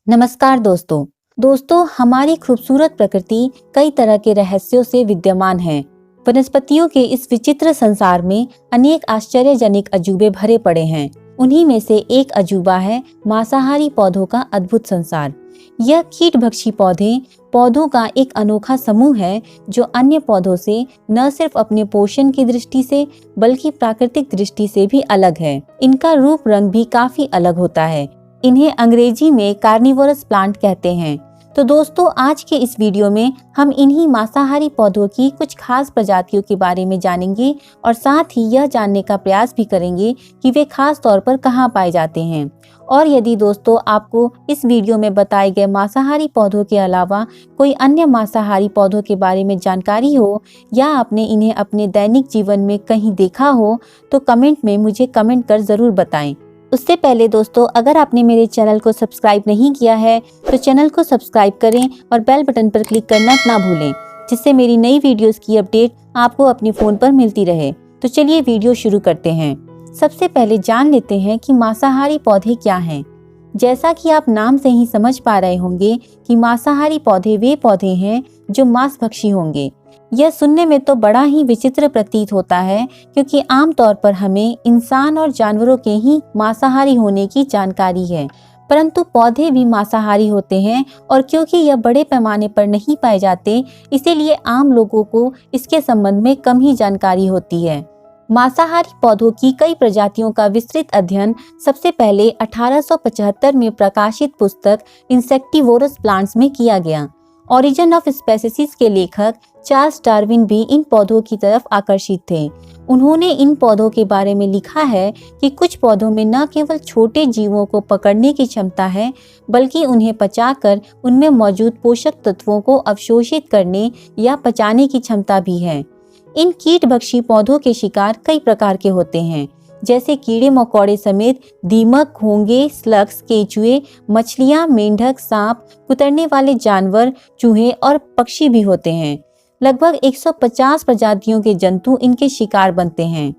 नमस्कार दोस्तों हमारी खूबसूरत प्रकृति कई तरह के रहस्यों से विद्यमान है। वनस्पतियों के इस विचित्र संसार में अनेक आश्चर्यजनक अजूबे भरे पड़े हैं। उन्हीं में से एक अजूबा है मांसाहारी पौधों का अद्भुत संसार। यह कीटभक्षी पौधों का एक अनोखा समूह है जो अन्य पौधों से न सिर्फ अपने पोषण की दृष्टि से बल्कि प्राकृतिक दृष्टि से भी अलग है। इनका रूप रंग भी काफी अलग होता है। इन्हें अंग्रेजी में कार्निवोरस प्लांट कहते हैं। तो दोस्तों, आज के इस वीडियो में हम इन्हीं मांसाहारी पौधों की कुछ खास प्रजातियों के बारे में जानेंगे और साथ ही यह जानने का प्रयास भी करेंगे कि वे खास तौर पर कहाँ पाए जाते हैं। और यदि दोस्तों आपको इस वीडियो में बताए गए मांसाहारी पौधों के अलावा कोई अन्य मांसाहारी पौधों के बारे में जानकारी हो या आपने इन्हें अपने दैनिक जीवन में कहीं देखा हो तो कमेंट में मुझे कमेंट कर जरूर बताएं। उससे पहले दोस्तों, अगर आपने मेरे चैनल को सब्सक्राइब नहीं किया है तो चैनल को सब्सक्राइब करें और बेल बटन पर क्लिक करना ना भूलें, जिससे मेरी नई वीडियोस की अपडेट आपको अपने फ़ोन पर मिलती रहे। तो चलिए वीडियो शुरू करते हैं। सबसे पहले जान लेते हैं कि मांसाहारी पौधे क्या हैं। जैसा कि आप नाम से ही समझ पा रहे होंगे कि मांसाहारी पौधे वे पौधे हैं जो मांसभक्षी होंगे। यह सुनने में तो बड़ा ही विचित्र प्रतीत होता है, क्योंकि आमतौर पर हमें इंसान और जानवरों के ही मांसाहारी होने की जानकारी है, परंतु पौधे भी मांसाहारी होते हैं। और क्योंकि यह बड़े पैमाने पर नहीं पाए जाते, इसीलिए आम लोगों को इसके संबंध में कम ही जानकारी होती है। मांसाहारी पौधों की कई प्रजातियों का विस्तृत अध्ययन सबसे पहले 1875 में प्रकाशित पुस्तक इंसेक्टिवोरस प्लांट्स में किया गया। ओरिजिन ऑफ स्पेसीज के लेखक चार्ल्स डार्विन भी इन पौधों की तरफ आकर्षित थे। उन्होंने इन पौधों के बारे में लिखा है कि कुछ पौधों में न केवल छोटे जीवों को पकड़ने की क्षमता है, बल्कि उन्हें पचाकर उनमें मौजूद पोषक तत्वों को अवशोषित करने या पचाने की क्षमता भी है। इन कीटभक्षी पौधों के शिकार कई प्रकार के होते हैं, जैसे कीड़े मकोड़े समेत दीमक, घोंघे, स्लग्स, केंचुए, मछलियां, मेंढक, सांप, कुतरने वाले जानवर, चूहे और पक्षी भी होते हैं। लगभग 150 प्रजातियों के जंतु इनके शिकार बनते हैं।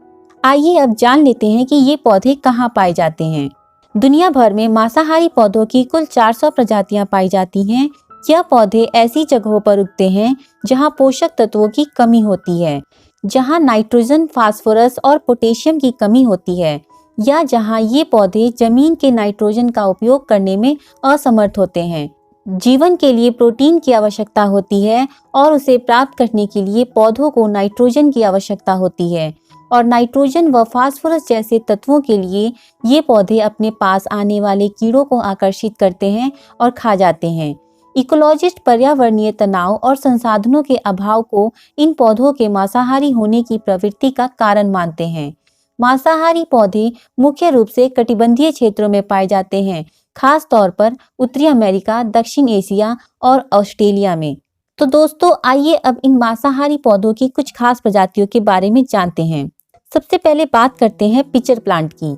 आइए अब जान लेते हैं कि ये पौधे कहाँ पाए जाते हैं। दुनिया भर में मांसाहारी पौधों की कुल 400 प्रजातियां पाई जाती हैं। यह पौधे ऐसी जगहों पर उगते हैं जहां पोषक तत्वों की कमी होती है, जहां नाइट्रोजन, फास्फोरस और पोटेशियम की कमी होती है, या जहां ये पौधे जमीन के नाइट्रोजन का उपयोग करने में असमर्थ होते हैं। जीवन के लिए प्रोटीन की आवश्यकता होती है और उसे प्राप्त करने के लिए पौधों को नाइट्रोजन की आवश्यकता होती है। और नाइट्रोजन व फास्फोरस जैसे तत्वों के लिए ये पौधे अपने पास आने वाले कीड़ों को आकर्षित करते हैं और खा जाते हैं। इकोलॉजिस्ट पर्यावरणीय तनाव और संसाधनों के अभाव को इन पौधों के मांसाहारी होने की प्रवृत्ति का कारण मानते हैं। मांसाहारी पौधे मुख्य रूप से कटिबंधीय क्षेत्रों में पाए जाते हैं, खास तौर पर उत्तरी अमेरिका, दक्षिण एशिया और ऑस्ट्रेलिया में। तो दोस्तों, आइए अब इन मांसाहारी पौधों की कुछ खास प्रजातियों के बारे में जानते हैं। सबसे पहले बात करते हैं पिचर प्लांट की।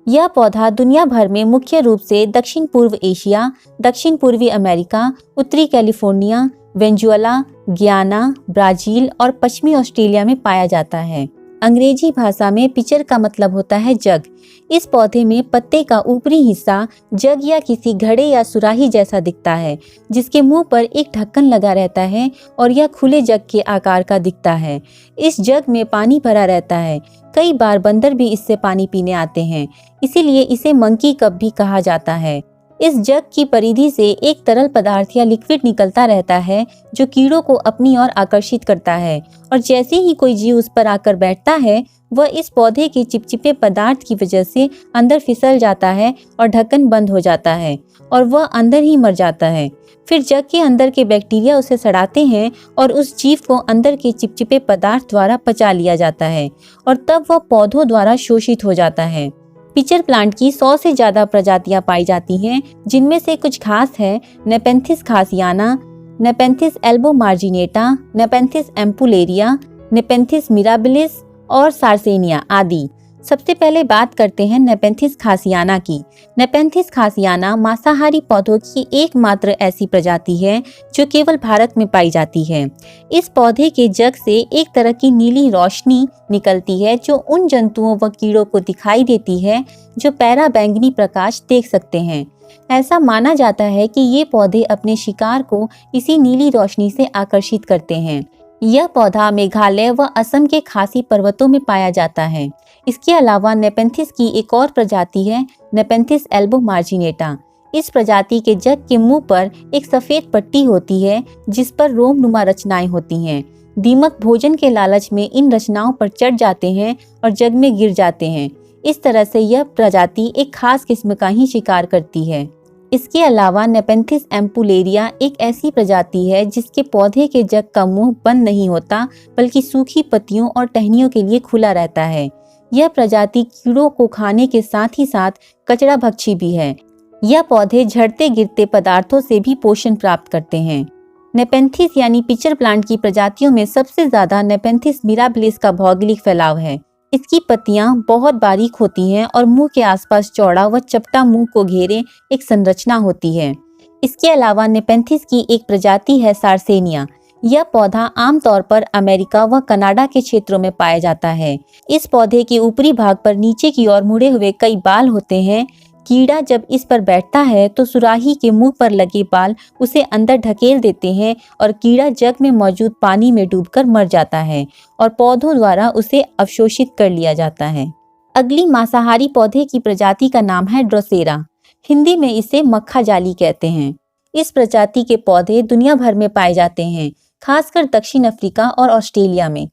यह पौधा दुनिया भर में मुख्य रूप से दक्षिण पूर्व एशिया, दक्षिण पूर्वी अमेरिका, उत्तरी कैलिफोर्निया, वेनेजुएला, गियाना, ब्राजील और पश्चिमी ऑस्ट्रेलिया में पाया जाता है। अंग्रेजी भाषा में पिचर का मतलब होता है जग। इस पौधे में पत्ते का ऊपरी हिस्सा जग या किसी घड़े या सुराही जैसा दिखता है, जिसके मुंह पर एक ढक्कन लगा रहता है और यह खुले जग के आकार का दिखता है। इस जग में पानी भरा रहता है। कई बार बंदर भी इससे पानी पीने आते हैं, इसीलिए इसे मंकी कप भी कहा जाता है। इस जग की परिधि से एक तरल पदार्थ या लिक्विड निकलता रहता है जो कीड़ों को अपनी ओर आकर्षित करता है, और जैसे ही कोई जीव उस पर आकर बैठता है, वह इस पौधे के चिपचिपे पदार्थ की वजह से अंदर फिसल जाता है और ढक्कन बंद हो जाता है और वह अंदर ही मर जाता है। फिर जग के अंदर के बैक्टीरिया उसे सड़ाते हैं और उस जीव को अंदर के चिपचिपे पदार्थ द्वारा पचा लिया जाता है और तब वह पौधों द्वारा शोषित हो जाता है। पिचर प्लांट की 100 से ज्यादा प्रजातियां पाई जाती हैं, जिनमें से कुछ खास है Nepenthes khasiana, Nepenthes albomarginata, Nepenthes ampullaria, Nepenthes mirabilis और सार्सेनिया आदि। सबसे पहले बात करते हैं नेपेंथिस खासियाना की। नेपेंथिस खासियाना मांसाहारी पौधों की एकमात्र ऐसी प्रजाति है जो केवल भारत में पाई जाती है। इस पौधे के जग से एक तरह की नीली रोशनी निकलती है जो उन जंतुओं व कीड़ों को दिखाई देती है जो पैरा बैंगनी प्रकाश देख सकते हैं। ऐसा माना जाता है कि ये पौधे अपने शिकार को इसी नीली रोशनी से आकर्षित करते हैं। यह पौधा मेघालय व असम के खासी पर्वतों में पाया जाता है। इसके अलावा नेपेंथिस की एक और प्रजाति है, नेपेंथिस एल्बो मार्जिनेटा। इस प्रजाति के जग के मुंह पर एक सफेद पट्टी होती है जिस पर रोमनुमा रचनाएं होती हैं। दीमक भोजन के लालच में इन रचनाओं पर चढ़ जाते हैं और जग में गिर जाते हैं। इस तरह से यह प्रजाति एक खास किस्म का ही शिकार करती है। इसके अलावा नेपेंथिस एम्पुलेरिया एक ऐसी प्रजाति है जिसके पौधे के जग का मुंह बंद नहीं होता, बल्कि सूखी पत्तियों और टहनियों के लिए खुला रहता है। यह प्रजाति कीड़ों को खाने के साथ ही साथ कचरा भक्षी भी है। यह पौधे झड़ते गिरते पदार्थों से भी पोषण प्राप्त करते हैं। नेपेंथिस यानी पिचर प्लांट की प्रजातियों में सबसे ज्यादा नेपेंथिस मिराबिलिस का भौगोलिक फैलाव है। इसकी पत्तियां बहुत बारीक होती हैं और मुंह के आसपास चौड़ा व चपटा मुंह को घेरे एक संरचना होती है। इसके अलावा नेपेंथिस की एक प्रजाति है सार्सेनिया। यह पौधा आमतौर पर अमेरिका व कनाडा के क्षेत्रों में पाया जाता है। इस पौधे के ऊपरी भाग पर नीचे की ओर मुड़े हुए कई बाल होते हैं। कीड़ा जब इस पर बैठता है तो सुराही के मुंह पर लगे बाल उसे अंदर ढकेल देते हैं और कीड़ा जग में मौजूद पानी में डूबकर मर जाता है और पौधों द्वारा उसे अवशोषित कर लिया जाता है। अगली मांसाहारी पौधे की प्रजाति का नाम है ड्रोसेरा। हिंदी में इसे मक्खा जाली कहते हैं। इस प्रजाति के पौधे दुनिया भर में पाए जाते हैं, खासकर दक्षिण अफ्रीका और ऑस्ट्रेलिया में।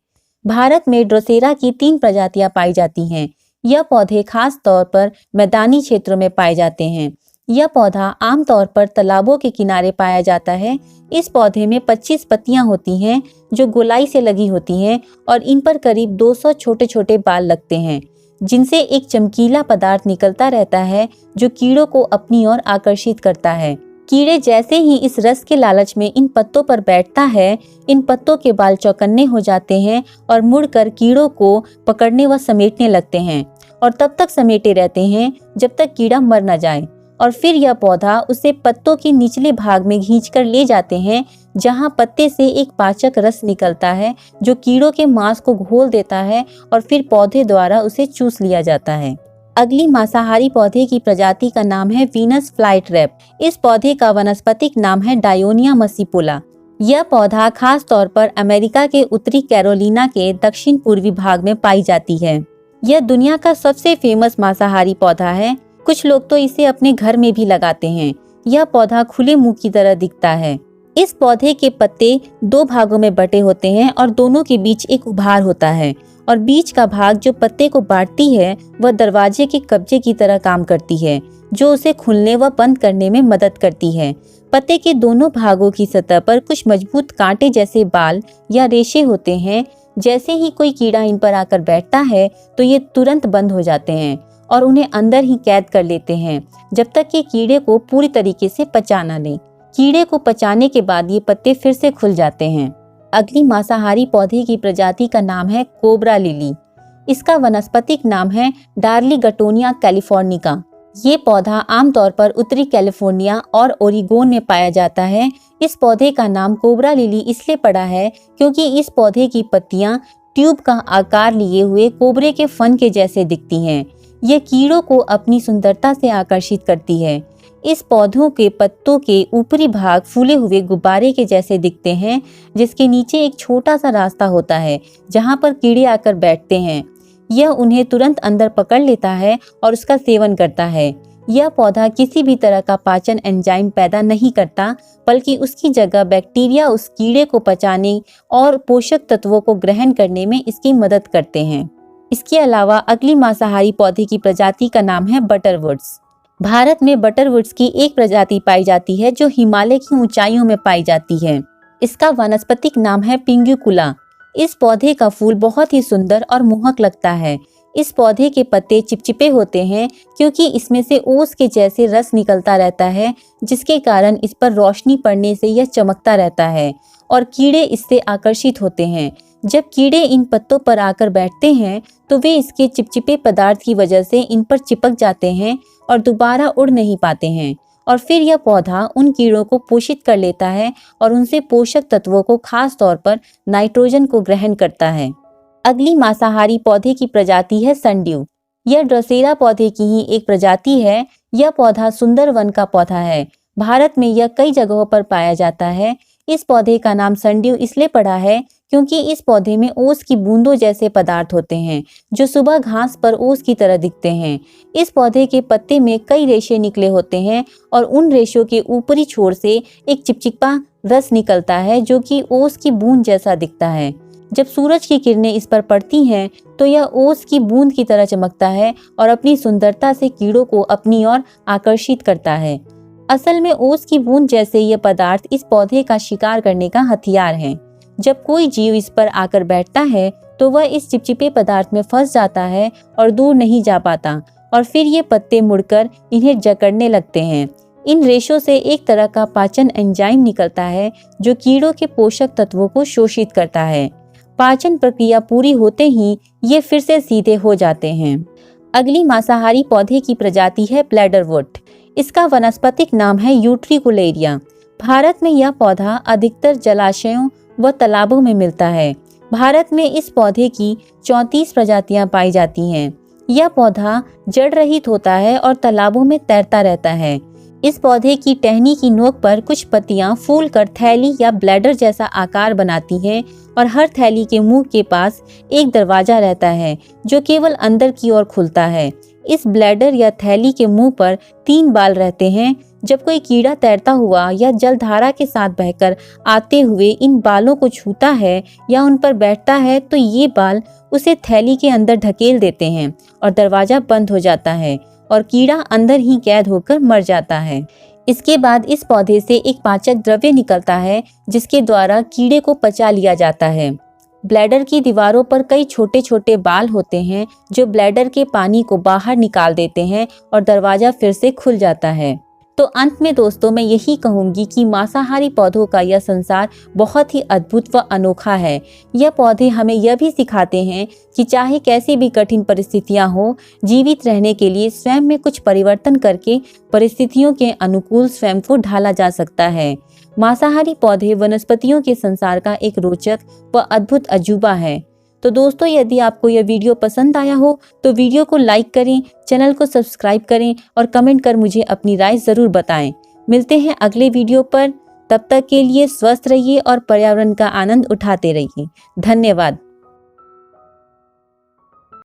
भारत में ड्रोसेरा की 3 प्रजातियां पाई जाती हैं। यह पौधे खास तौर पर मैदानी क्षेत्रों में पाए जाते हैं। यह पौधा आमतौर पर तालाबों के किनारे पाया जाता है। इस पौधे में 25 पत्तियां होती हैं जो गोलाई से लगी होती हैं और इन पर करीब 200 छोटे छोटे बाल लगते हैं, जिनसे एक चमकीला पदार्थ निकलता रहता है जो कीड़ों को अपनी ओर आकर्षित करता है। कीड़े जैसे ही इस रस के लालच में इन पत्तों पर बैठता है, इन पत्तों के बाल चौकन्ने हो जाते हैं और मुड़कर कीड़ों को पकड़ने व समेटने लगते हैं और तब तक समेटे रहते हैं जब तक कीड़ा मर न जाए। और फिर यह पौधा उसे पत्तों के निचले भाग में खींचकर ले जाते हैं, जहां पत्ते से एक पाचक रस निकलता है जो कीड़ों के मांस को घोल देता है और फिर पौधे द्वारा उसे चूस लिया जाता है। अगली मांसाहारी पौधे की प्रजाति का नाम है वीनस फ्लाईट्रैप। इस पौधे का वानस्पतिक नाम है डायोनिया मसीपोला। यह पौधा खास तौर पर अमेरिका के उत्तरी कैरोलिना के दक्षिण पूर्वी भाग में पाई जाती है। यह दुनिया का सबसे फेमस मांसाहारी पौधा है। कुछ लोग तो इसे अपने घर में भी लगाते हैं। यह पौधा खुले मुंह की तरह दिखता है। इस पौधे के पत्ते 2 भागों में बटे होते हैं और दोनों के बीच एक उभार होता है और बीच का भाग जो पत्ते को बांटती है वह दरवाजे के कब्जे की तरह काम करती है, जो उसे खुलने व बंद करने में मदद करती है। पत्ते के दोनों भागों की सतह पर कुछ मजबूत कांटे जैसे बाल या रेशे होते हैं। जैसे ही कोई कीड़ा इन पर आकर बैठता है तो ये तुरंत बंद हो जाते हैं और उन्हें अंदर ही कैद कर लेते हैं जब तक कि कीड़े को पूरी तरीके से पचा न ले। कीड़े को पचाने के बाद ये पत्ते फिर से खुल जाते हैं। अगली मांसाहारी पौधे की प्रजाति का नाम है कोबरा लिली। इसका वनस्पतिक नाम है डार्लीगटोनिया कैलिफोर्निका। ये पौधा आमतौर पर उत्तरी कैलिफोर्निया और ओरिगोन में पाया जाता है। इस पौधे का नाम कोबरा लिली इसलिए पड़ा है क्योंकि इस पौधे की पत्तियां ट्यूब का आकार लिए हुए कोबरे के फन के जैसे दिखती हैं। यह कीड़ों को अपनी सुंदरता से आकर्षित करती है। इस पौधों के पत्तों के ऊपरी भाग फूले हुए गुब्बारे के जैसे दिखते हैं, जिसके नीचे एक छोटा सा रास्ता होता है जहां पर कीड़े आकर बैठते हैं। यह उन्हें तुरंत अंदर पकड़ लेता है और उसका सेवन करता है। यह पौधा किसी भी तरह का पाचन एंजाइम पैदा नहीं करता, बल्कि उसकी जगह बैक्टीरिया उस कीड़े को पचाने और पोषक तत्वों को ग्रहण करने में इसकी मदद करते हैं। इसके अलावा अगली मांसाहारी पौधे की प्रजाति का नाम है बटरवुड्स। भारत में बटरवुड्स की एक प्रजाति पाई जाती है जो हिमालय की ऊंचाइयों में पाई जाती है। इसका वानस्पतिक नाम है पिंग्युकुला। इस पौधे का फूल बहुत ही सुंदर और मोहक लगता है। इस पौधे के पत्ते चिपचिपे होते हैं क्योंकि इसमें से ओस के जैसे रस निकलता रहता है, जिसके कारण इस पर रोशनी पड़ने से यह चमकता रहता है और कीड़े इससे आकर्षित होते हैं। जब कीड़े इन पत्तों पर आकर बैठते हैं तो वे इसके चिपचिपे पदार्थ की वजह से इन पर चिपक जाते हैं और दोबारा उड़ नहीं पाते हैं, और फिर यह पौधा उन कीड़ों को पोषित कर लेता है और उनसे पोषक तत्वों को, खास तौर पर नाइट्रोजन को ग्रहण करता है। अगली मांसाहारी पौधे की प्रजाति है सनड्यू। यह ड्रोसेरा पौधे की ही एक प्रजाति है। यह पौधा सुंदर वन का पौधा है। भारत में यह कई जगहों पर पाया जाता है। इस पौधे का नाम संड्यू इसलिए पड़ा है क्योंकि इस पौधे में ओस की बूंदों जैसे पदार्थ होते हैं जो सुबह घास पर ओस की तरह दिखते हैं। इस पौधे के पत्ते में कई रेशे निकले होते हैं और उन रेशों के ऊपरी छोर से एक चिपचिपा रस निकलता है जो कि ओस की बूंद जैसा दिखता है। जब सूरज की किरणें इस पर पड़ती हैं तो यह ओस की बूंद की तरह चमकता है और अपनी सुंदरता से कीड़ों को अपनी ओर आकर्षित करता है। असल में ओस की बूंद जैसे ये पदार्थ इस पौधे का शिकार करने का हथियार हैं। जब कोई जीव इस पर आकर बैठता है तो वह इस चिपचिपे पदार्थ में फंस जाता है और दूर नहीं जा पाता और फिर ये पत्ते मुड़कर इन्हें जकड़ने लगते हैं। इन रेशों से एक तरह का पाचन एंजाइम निकलता है जो कीड़ों के पोषक तत्वों को शोषित करता है। पाचन प्रक्रिया पूरी होते ही ये फिर से सीधे हो जाते हैं। अगली मांसाहारी पौधे की प्रजाति है ब्लैडरवुट। इसका वनस्पतिक नाम है यूट्रिकुलेरिया। भारत में यह पौधा अधिकतर जलाशयों व तालाबों में मिलता है। भारत में इस पौधे की 34 प्रजातियां पाई जाती हैं। यह पौधा जड़ रहित होता है और तालाबों में तैरता रहता है। इस पौधे की टहनी की नोक पर कुछ पत्तियां फूलकर थैली या ब्लैडर जैसा आकार बनाती हैं और हर थैली के मुंह के पास एक दरवाजा रहता है जो केवल अंदर की ओर खुलता है। इस ब्लैडर या थैली के मुंह पर 3 बाल रहते हैं। जब कोई कीड़ा तैरता हुआ या जलधारा के साथ बहकर आते हुए इन बालों को छूता है या उन पर बैठता है तो ये बाल उसे थैली के अंदर ढकेल देते हैं और दरवाजा बंद हो जाता है और कीड़ा अंदर ही कैद होकर मर जाता है। इसके बाद इस पौधे से एक पाचक द्रव्य निकलता है जिसके द्वारा कीड़े को पचा लिया जाता है। ब्लैडर की दीवारों पर कई छोटे छोटे बाल होते हैं जो ब्लैडर के पानी को बाहर निकाल देते हैं और दरवाजा फिर से खुल जाता है। तो अंत में दोस्तों मैं यही कहूंगी कि मांसाहारी पौधों का यह संसार बहुत ही अद्भुत व अनोखा है। यह पौधे हमें यह भी सिखाते हैं कि चाहे कैसी भी कठिन परिस्थितियां हो, जीवित रहने के लिए स्वयं में कुछ परिवर्तन करके परिस्थितियों के अनुकूल स्वयं को ढाला जा सकता है। मांसाहारी पौधे वनस्पतियों के संसार का एक रोचक व अद्भुत अजूबा है। तो दोस्तों यदि आपको यह वीडियो पसंद आया हो तो वीडियो को लाइक करें, चैनल को सब्सक्राइब करें और कमेंट कर मुझे अपनी राय जरूर बताएं। मिलते हैं अगले वीडियो पर। तब तक के लिए स्वस्थ रहिए और पर्यावरण का आनंद उठाते रहिए। धन्यवाद।